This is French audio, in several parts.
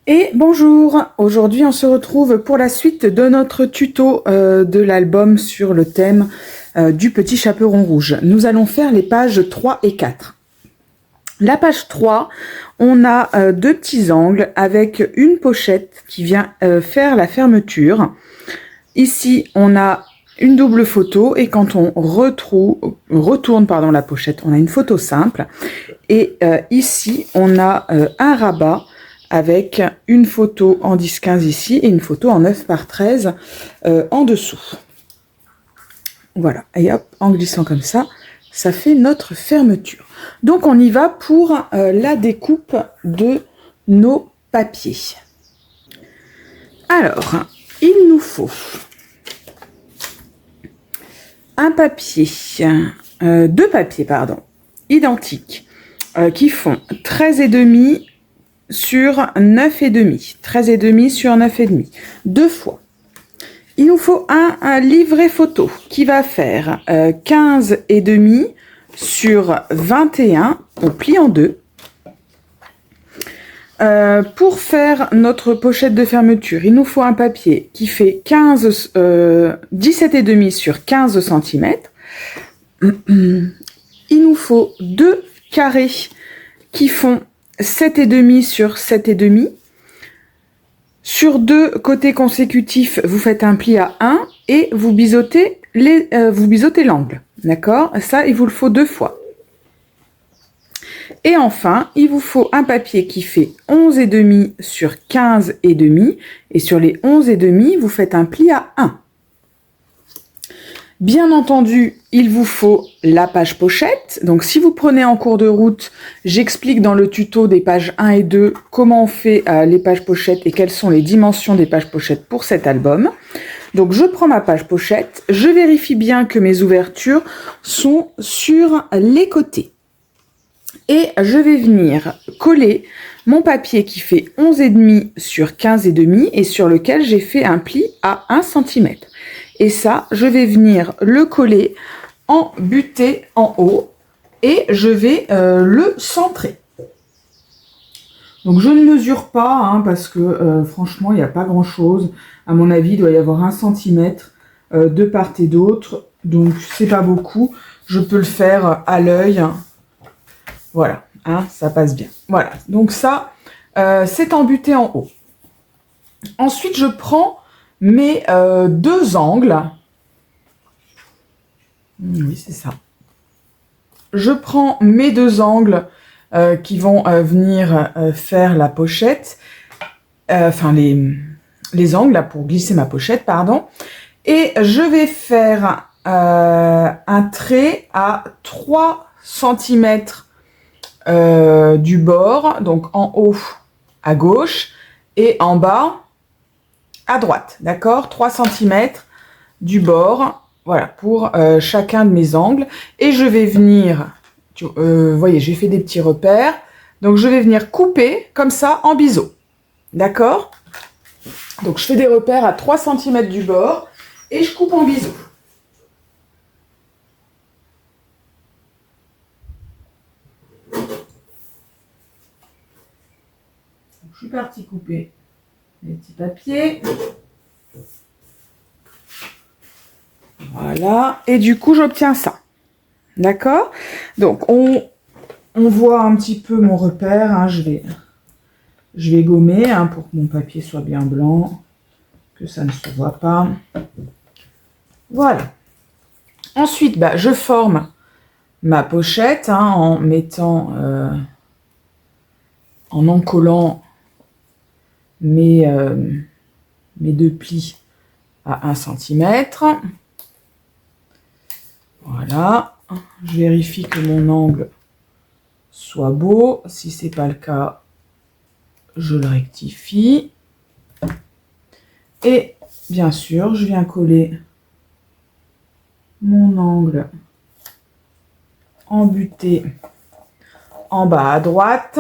Et bonjour, aujourd'hui on se retrouve pour la suite de notre tuto de l'album sur le thème du petit chaperon rouge. Nous allons faire les pages 3 et 4. La page 3, on a deux petits angles avec une pochette qui vient faire la fermeture. Ici on a une double photo et quand on retourne la pochette, on a une photo simple. Et ici on a un rabat avec une photo en 10-15 ici et une photo en 9x13 en dessous. Voilà, et hop, en glissant comme ça, ça fait notre fermeture. Donc on y va pour la découpe de nos papiers. Alors, il nous faut un papier, deux papiers, pardon, identiques, qui font 13,5 sur 9,5. 13,5 sur 9,5. Deux fois. Il nous faut un livret photo qui va faire 15,5 sur 21. On plie en deux. Pour faire notre pochette de fermeture, il nous faut un papier qui fait 17,5 sur 15 cm. Il nous faut deux carrés qui font 7,5 sur 7,5. Sur deux côtés consécutifs, vous faites un pli à 1 et vous bisotez l'angle. D'accord? Ça, il vous le faut deux fois. Et enfin, il vous faut un papier qui fait 11,5 sur 15,5. Et sur les 11,5, vous faites un pli à 1. Bien entendu, il vous faut la page pochette. Donc, si vous prenez en cours de route, j'explique dans le tuto des pages 1 et 2 comment on fait les pages pochettes et quelles sont les dimensions des pages pochettes pour cet album. Donc, je prends ma page pochette, je vérifie bien que mes ouvertures sont sur les côtés. Et je vais venir coller mon papier qui fait 11,5 sur 15,5 et sur lequel j'ai fait un pli à 1 cm. Et ça, je vais venir le coller en butée en haut et je vais le centrer. Donc je ne mesure pas parce que franchement, il n'y a pas grand chose. À mon avis, il doit y avoir 1 cm de part et d'autre. Donc c'est pas beaucoup. Je peux le faire à l'œil. Voilà, ça passe bien. Voilà, donc ça, c'est en butée en haut. Ensuite, je prends mes deux angles. Oui, c'est ça. Je prends mes deux angles qui vont venir faire la pochette. Enfin, les angles là, pour glisser ma pochette, pardon. Et je vais faire un trait à 3 cm du bord, donc en haut à gauche et en bas à droite, d'accord? 3 cm du bord, voilà, pour chacun de mes angles. Et je vais venir, vous voyez, j'ai fait des petits repères, donc je vais venir couper comme ça en biseau, d'accord? Donc je fais des repères à 3 cm du bord et je coupe en biseau. Je suis partie couper les petits papiers. Voilà, et du coup j'obtiens ça. D'accord? Donc on voit un petit peu mon repère, je vais gommer pour que mon papier soit bien blanc, que ça ne se voit pas. Voilà. Ensuite, je forme ma pochette en mettant, en encollant mes deux plis à 1 cm. Voilà. Je vérifie que mon angle soit beau. Si ce n'est pas le cas, je le rectifie. Et bien sûr, je viens coller mon angle en butée en bas à droite.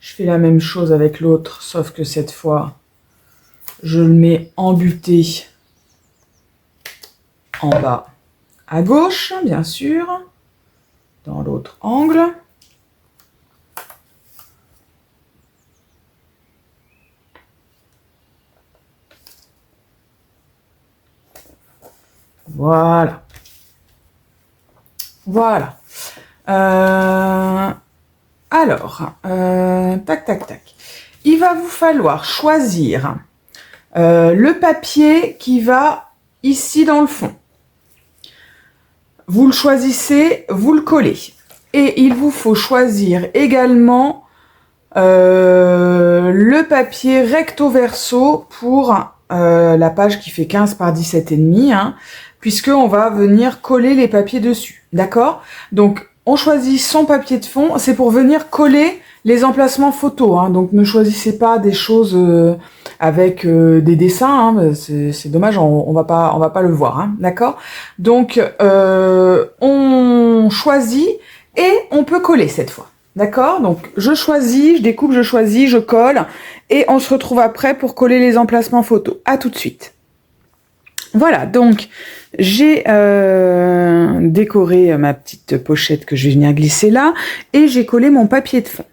Je fais la même chose avec l'autre, sauf que cette fois, je le mets en butée en bas à gauche, bien sûr, dans l'autre angle. Voilà. Voilà. Alors, tac, tac, tac. Il va vous falloir choisir le papier qui va ici dans le fond. Vous le choisissez, vous le collez. Et il vous faut choisir également le papier recto verso pour la page qui fait 15 par 17,5, hein, puisqu'on va venir coller les papiers dessus. D'accord? Donc, on choisit son papier de fond, c'est pour venir coller les emplacements photos. Hein, donc, ne choisissez pas des choses avec des dessins. Hein, c'est dommage, on va pas le voir. Hein, d'accord? Donc, on choisit et on peut coller cette fois. D'accord? Donc, je choisis, je découpe, je choisis, je colle. Et on se retrouve après pour coller les emplacements photos. À tout de suite. Voilà, donc j'ai décoré ma petite pochette que je vais venir glisser là. Et j'ai collé mon papier de fond.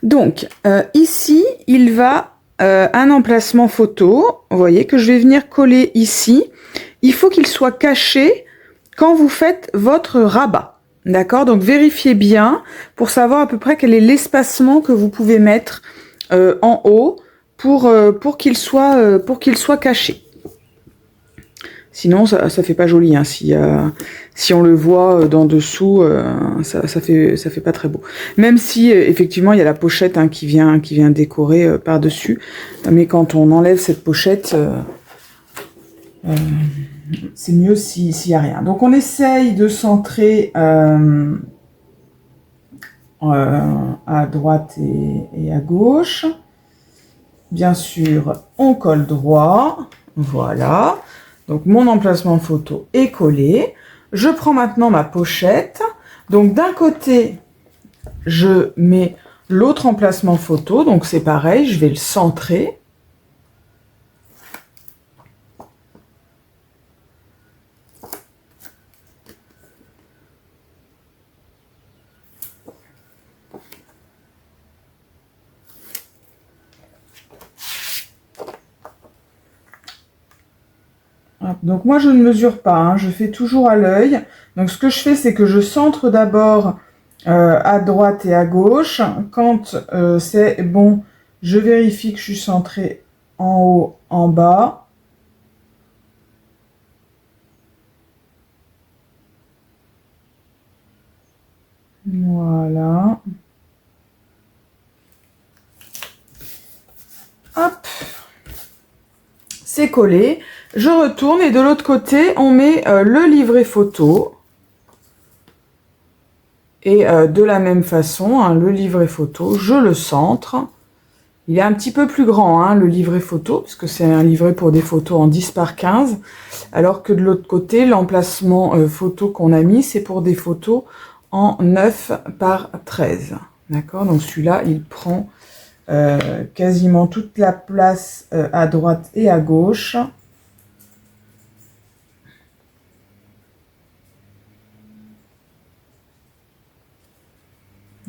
Donc, ici, il va un emplacement photo. Vous voyez que je vais venir coller ici. Il faut qu'il soit caché quand vous faites votre rabat. D'accord? Donc, vérifiez bien pour savoir à peu près quel est l'espacement que vous pouvez mettre en haut pour qu'il soit caché. Sinon, ça fait pas joli. Hein. Si on le voit d'en dessous, ça fait pas très beau. Même si effectivement il y a la pochette hein, qui vient décorer par dessus, mais quand on enlève cette pochette, c'est mieux s'il y a rien. Donc on essaye de centrer à droite et à gauche. Bien sûr, on colle droit. Voilà. Donc, mon emplacement photo est collé. Je prends maintenant ma pochette. Donc, d'un côté, je mets l'autre emplacement photo. Donc, c'est pareil, je vais le centrer. Donc moi je ne mesure pas, hein, je fais toujours à l'œil. Donc ce que je fais c'est que je centre d'abord à droite et à gauche. Quand c'est bon, je vérifie que je suis centrée en haut, en bas. Voilà. Hop. C'est collé. Je retourne et de l'autre côté, on met le livret photo. Et de la même façon, hein, le livret photo, je le centre. Il est un petit peu plus grand, hein, le livret photo, parce que c'est un livret pour des photos en 10 par 15. Alors que de l'autre côté, l'emplacement photo qu'on a mis, c'est pour des photos en 9 par 13. D'accord? Donc celui-là, il prend quasiment toute la place à droite et à gauche.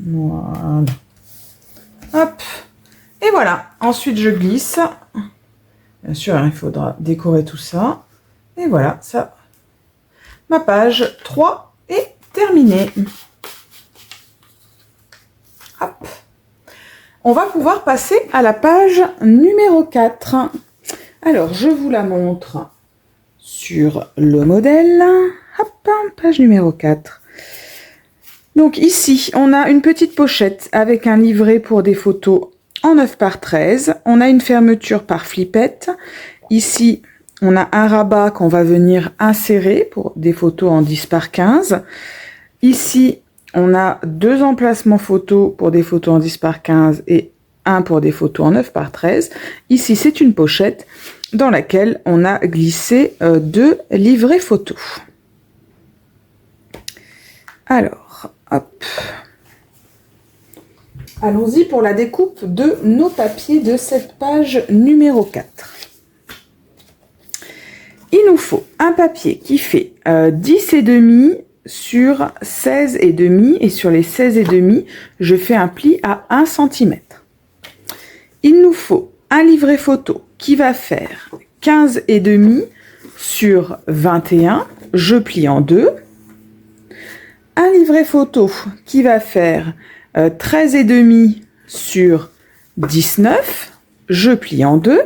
Voilà. Hop. Et voilà. Ensuite, je glisse. Bien sûr, hein, il faudra décorer tout ça. Et voilà, ça. Ma page 3 est terminée. Hop. On va pouvoir passer à la page numéro 4. Alors, je vous la montre sur le modèle. Hop, page numéro 4. Donc ici, on a une petite pochette avec un livret pour des photos en 9 par 13. On a une fermeture par flippette. Ici, on a un rabat qu'on va venir insérer pour des photos en 10 par 15. Ici, on a 2 emplacements photos pour des photos en 10 par 15 et un pour des photos en 9 par 13. Ici, c'est une pochette dans laquelle on a glissé 2 livrets photos. Alors, hop. Allons-y pour la découpe de nos papiers de cette page numéro 4. Il nous faut un papier qui fait 10,5 sur 16,5 et sur les 16,5, je fais un pli à 1 cm. Il nous faut un livret photo qui va faire 15,5 sur 21. je plie en deux. Un livret photo qui va faire 13,5 sur 19, je plie en deux.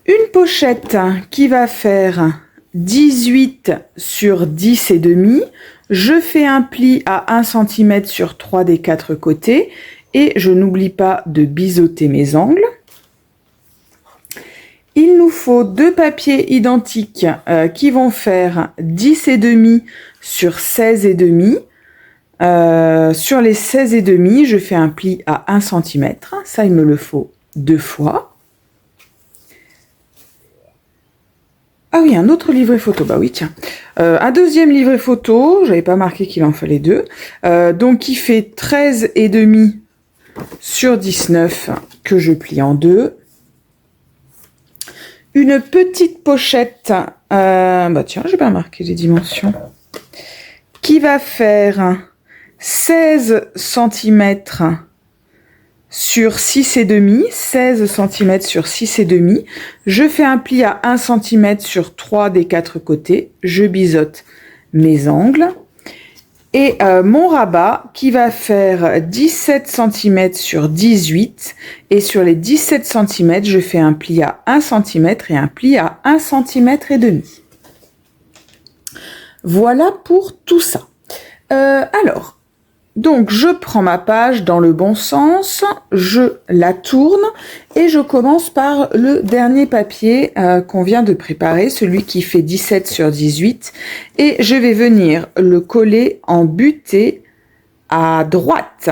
Une pochette qui va faire 18 sur 10,5, je fais un pli à 1 cm sur 3 des 4 côtés et je n'oublie pas de biseauter mes angles. Il nous faut deux papiers identiques qui vont faire 10,5 sur 16,5. Sur les 16,5, je fais un pli à 1 cm. Ça, il me le faut 2 fois. Ah oui, un autre livret photo. Bah oui, tiens. Un deuxième livret photo. J'avais pas marqué qu'il en fallait deux. Donc, qui fait 13,5 sur 19 que je plie en deux. Une petite pochette. Bah tiens, j'ai pas marqué les dimensions. Qui va faire 16 cm sur 6,5, 16 cm sur 6,5. Je fais un pli à 1 cm sur 3 des 4 côtés. Je biseaute mes angles. Et mon rabat qui va faire 17 cm sur 18. Et sur les 17 cm, je fais un pli à 1 cm et un pli à 1 cm et demi. Voilà pour tout ça. Alors, donc je prends ma page dans le bon sens, je la tourne et je commence par le dernier papier qu'on vient de préparer, celui qui fait 17 sur 18, et je vais venir le coller en butée à droite.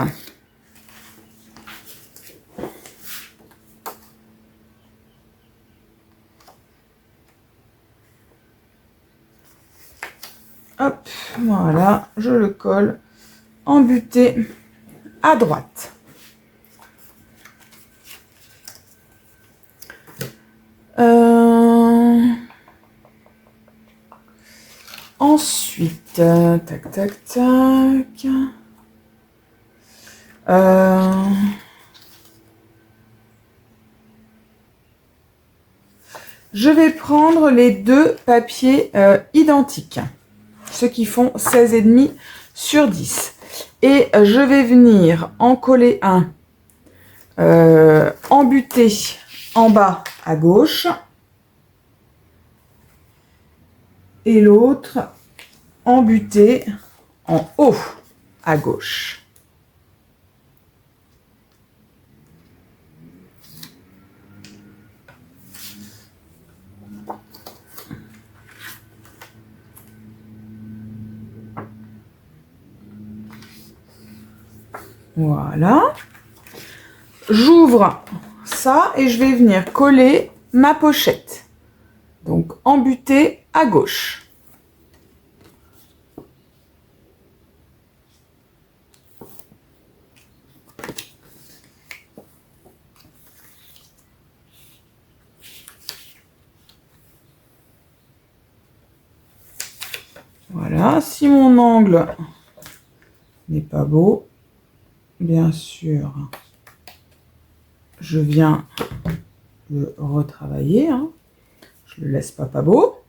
Hop, voilà, je le colle en butée à droite. Ensuite, tac, tac, tac. Je vais prendre les deux papiers identiques, ceux qui font 16,5 sur 10. Et je vais venir en coller un embuté en bas à gauche et l'autre embuté en haut à gauche. Voilà. J'ouvre ça et je vais venir coller ma pochette. Donc, embutée à gauche. Voilà. Si mon angle n'est pas beau, bien sûr, je viens le retravailler. Hein. Je le laisse pas beau.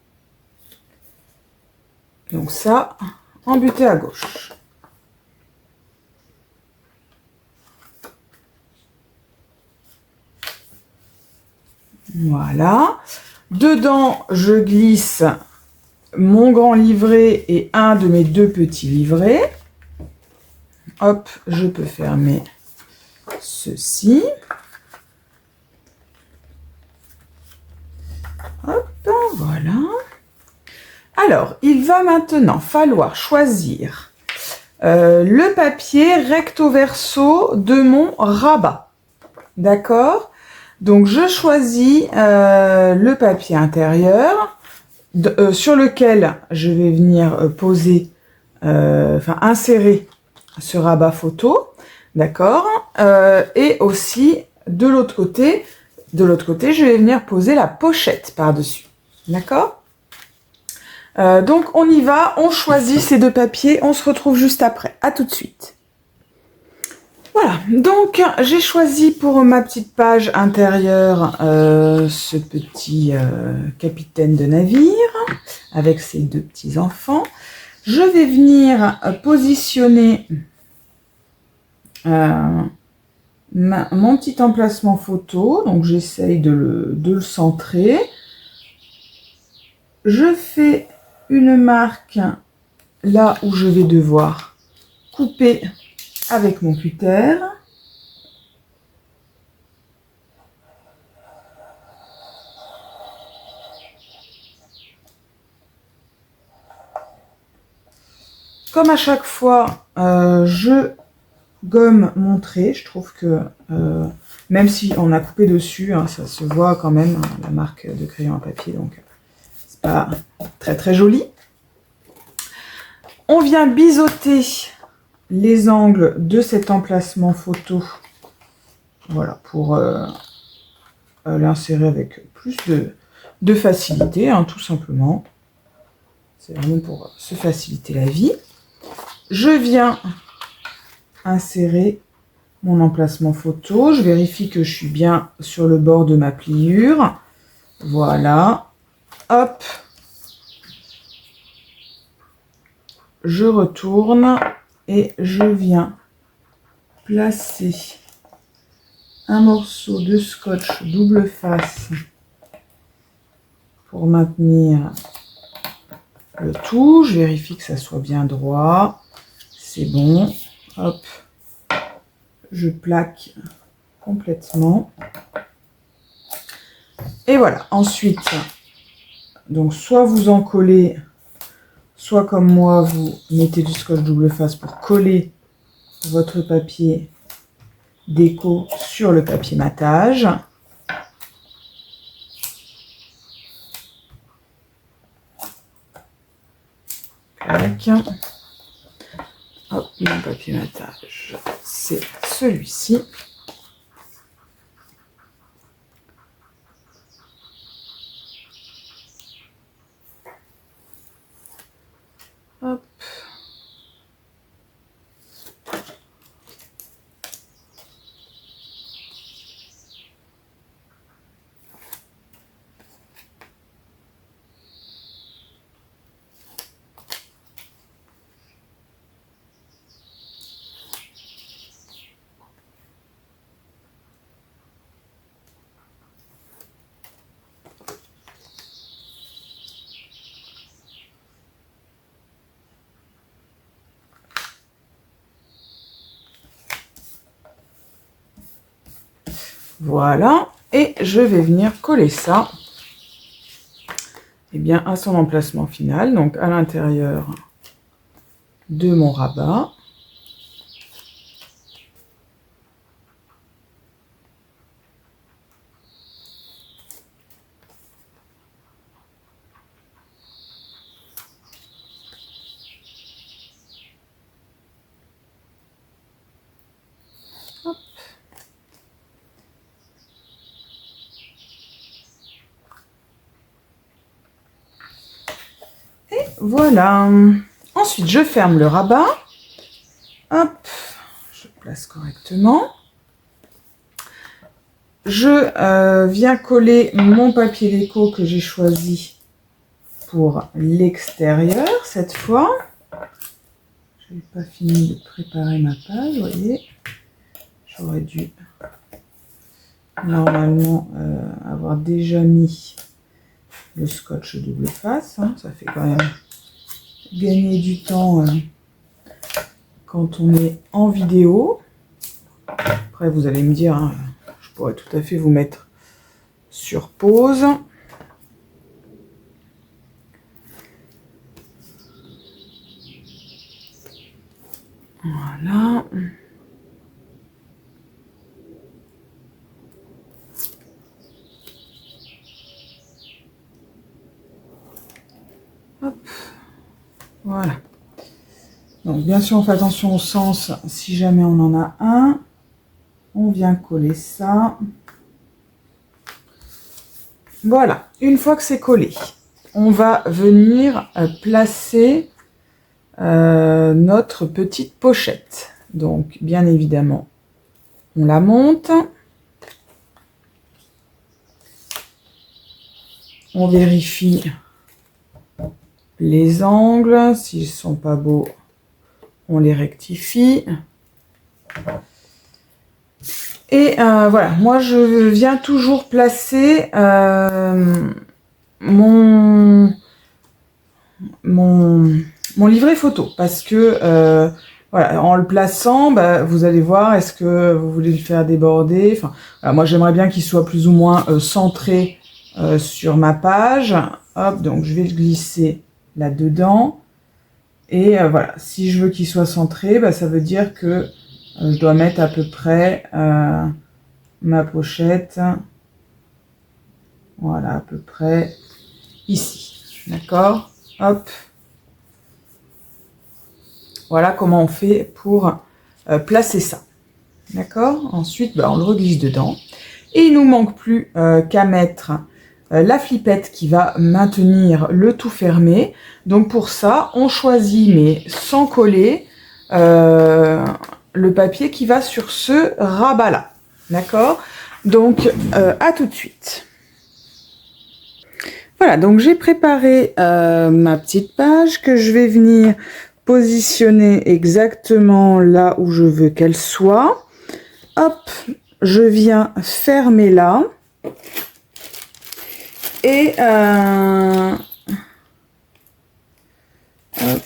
Donc ça, embuté à gauche. Voilà. Dedans, je glisse mon grand livret et un de mes deux petits livrets. Hop, je peux fermer ceci. Hop, voilà. Alors, il va maintenant falloir choisir le papier recto verso de mon rabat. D'accord? Donc, je choisis le papier intérieur sur lequel je vais venir poser, insérer ce rabat photo. D'accord? Et aussi, de l'autre côté, je vais venir poser la pochette par-dessus. D'accord? Donc, on y va, on choisit ces deux papiers, on se retrouve juste après. À tout de suite. Voilà, donc j'ai choisi pour ma petite page intérieure ce petit capitaine de navire avec ses deux petits enfants. Je vais venir positionner mon petit emplacement photo, donc j'essaye de le centrer. Je fais une marque là où je vais devoir couper avec mon cutter. Comme à chaque fois, je gomme mon trait. Je trouve que même si on a coupé dessus, hein, ça se voit quand même, hein, la marque de crayon à papier, donc c'est pas très très joli. On vient biseauter les angles de cet emplacement photo, voilà, pour l'insérer avec plus de facilité, hein, tout simplement. C'est vraiment pour se faciliter la vie. Je viens insérer mon emplacement photo. Je vérifie que je suis bien sur le bord de ma pliure. Voilà. Hop. Je retourne et je viens placer un morceau de scotch double face pour maintenir le tout. Je vérifie que ça soit bien droit. C'est bon. Hop. Je plaque complètement. Et voilà. Ensuite, donc soit vous en collez, soit comme moi, vous mettez du scotch double face pour coller votre papier déco sur le papier matage. Clac. Hop, mon papier matage, c'est celui-ci. Hop. Voilà, et je vais venir coller ça eh bien, à son emplacement final, donc à l'intérieur de mon rabat. Hop. Et voilà. Ensuite, je ferme le rabat. Hop, je place correctement. Je viens coller mon papier déco que j'ai choisi pour l'extérieur cette fois. Je n'ai pas fini de préparer ma page, vous voyez. J'aurais dû normalement avoir déjà mis le scotch double face. Hein. Ça fait quand même gagner du temps quand on est en vidéo. Après, vous allez me dire, hein, je pourrais tout à fait vous mettre sur pause. Voilà. Hop. Voilà. Donc, bien sûr, on fait attention au sens si jamais on en a un. On vient coller ça. Voilà. Une fois que c'est collé, on va venir placer notre petite pochette. Donc, bien évidemment, On la monte. On vérifie les angles. S'ils ne sont pas beaux, on les rectifie. Et voilà, moi je viens toujours placer mon livret photo parce que voilà, en le plaçant, bah, vous allez voir, est-ce que vous voulez le faire déborder. Enfin, voilà, moi j'aimerais bien qu'il soit plus ou moins centré sur ma page. Hop, donc je vais le glisser là-dedans. Et voilà, si je veux qu'il soit centré, bah, ça veut dire que je dois mettre à peu près ma pochette. Voilà, à peu près ici. D'accord? Hop. Voilà comment on fait pour placer ça. D'accord? Ensuite, bah, on le reglisse dedans. Et il ne nous manque plus qu'à mettre la flippette qui va maintenir le tout fermé. Donc pour ça, on choisit, mais sans coller, le papier qui va sur ce rabat-là. D'accord? Donc, à tout de suite. Voilà, donc j'ai préparé ma petite page que je vais venir positionner exactement là où je veux qu'elle soit. Hop, je viens fermer là. Et hop,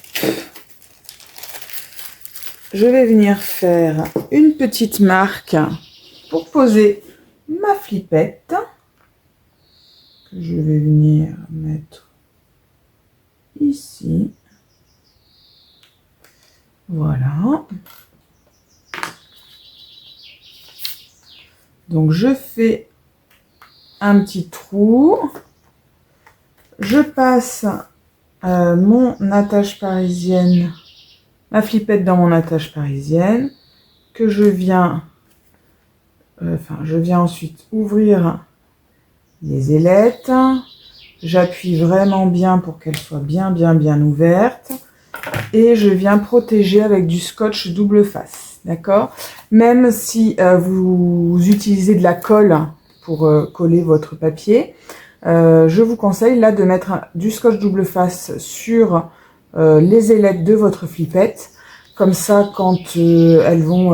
je vais venir faire une petite marque pour poser ma flippette. Que je vais venir mettre ici. Voilà. Donc je fais un petit trou. Je passe mon attache parisienne, ma flippette dans mon attache parisienne, que je viens ensuite ouvrir les ailettes. J'appuie vraiment bien pour qu'elle soit bien ouverte. Et je viens protéger avec du scotch double face. D'accord? Même si vous utilisez de la colle pour coller votre papier, je vous conseille là de mettre du scotch double face sur les ailettes de votre flippette. Comme ça, quand elles vont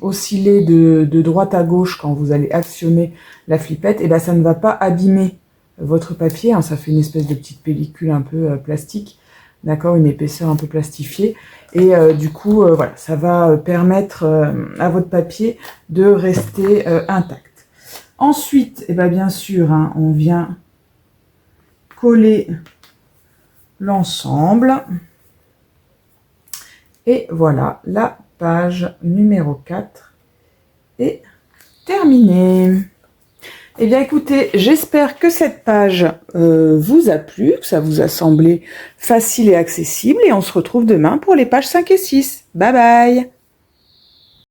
osciller de droite à gauche, quand vous allez actionner la flippette, et ben ça ne va pas abîmer votre papier. Hein, ça fait une espèce de petite pellicule un peu plastique, d'accord, une épaisseur un peu plastifiée. Et du coup, voilà, ça va permettre à votre papier de rester intact. Ensuite, et ben bien sûr, hein, on vient coller l'ensemble. Et voilà, la page numéro 4 est terminée. Eh bien écoutez, j'espère que cette page vous a plu, que ça vous a semblé facile et accessible. Et on se retrouve demain pour les pages 5 et 6. Bye bye!